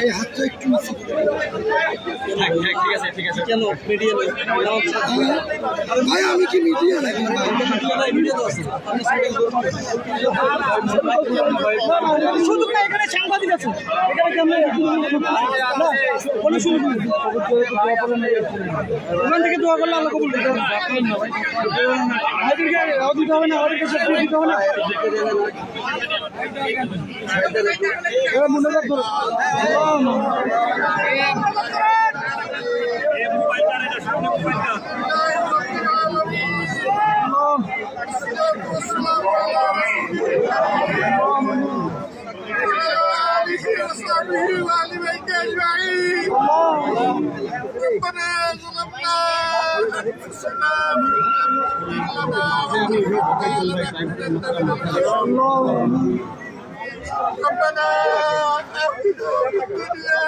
এই হাতটা একটু ঠিক আছে কেন মিডিয়া ভাই আমি কি মিডিয়া নাকি শুধু না এখানে সাংবাদিক আছে এখানে কেমন ওখান থেকে দোয়া করলে আল্লাহ কবুল করবে দিতে হবে না ওদের কাছে দিতে হবে না মনে রাখবো ربنا آتنا في الدنيا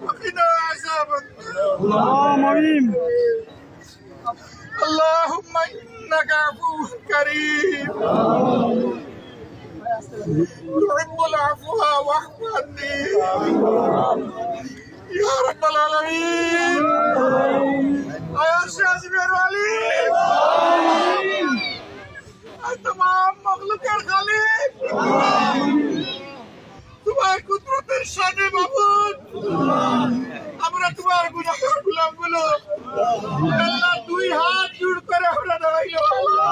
وقنا عذاب النار اللهم إنك عفو كريم تحب العفو واعف عني يا رب العالمين يا شاذب العليم तमाम मखलूक़ात खालिक तुम्हारे कुदरतेर शाने माबूद আমরা তোমার গুনাহগার গোলামগুলো আল্লাহ দুই হাত জোড় করে আমরা দাঁড়াইলো আল্লাহ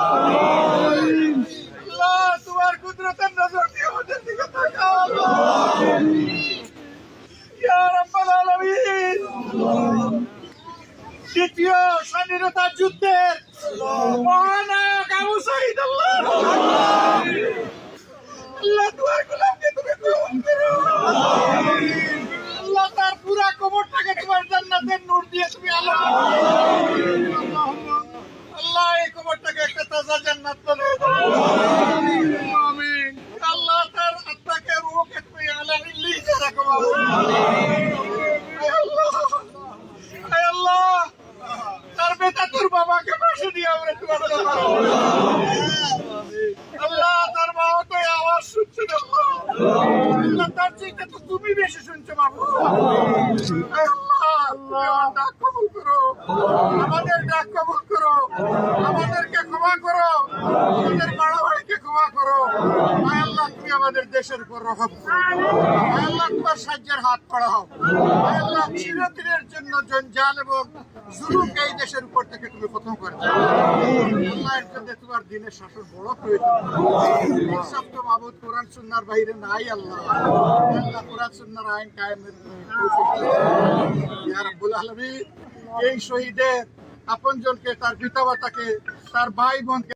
তোমার কুদরতের নজর দিয়ে আমাদের দিকে তাকাও ইয়া রাব্বাল আলামিন দ্বিতীয় স্বাধীনতা যুদ্ধের মহানায়ক আবু সাঈদ আল্লাহ তোমার গোলামকে তুমি কবুল করো আল্লাহ তার পুরা কবরটাকে তোমার জান্নাতের নূর দিয়ে তুমি আলো আল্লাহ এই কবরটাকে একটা তাজা জান্নাত বানিয়ে দাও আমিন আল্লাহ তার আত্মাকে রূহকে তুমি আলা ইল্লিয়ে রাখো আল্লাহ তার বেটা তোর বাবাকে পাশে দিয়ে আমরা তোমার আল্লাহ তার বাবা তো আওয়াজ শুনছে না আল্লাহ তার চেয়ে তো তুমি বেশি শুনছো বাবু আল্লাহ ডাক কবুল করো আমাদের ডাক কবুল করো আমাদেরকে ক্ষমা করো আমাদের বড় ভাইকে ক্ষমা করো আল্লাহ তুমি আমাদের দেশের উপর রহম আল্লাহ তোমার সাহায্যের হাত বাড়াও আল্লাহ চিরদিনের জন্য জঞ্জাল এবং জুলুমকে এই দেশের উপর থেকে তুমি প্রথম করে আল্লাহর জন্য তোমার দিনের শাসন বড় প্রয়োজন ইনসাফ তো মাবুদ কোরআন সুন্নাহর বাইরে নাই আল্লাহ আল্লাহ কোরআন সুন্নাহর আইন কায়েমের তৌফিক ইয়া রাব্বুল আলামিন এই শহীদের আপনজনকে তার পিতামাতাকে তার ভাই বোনকে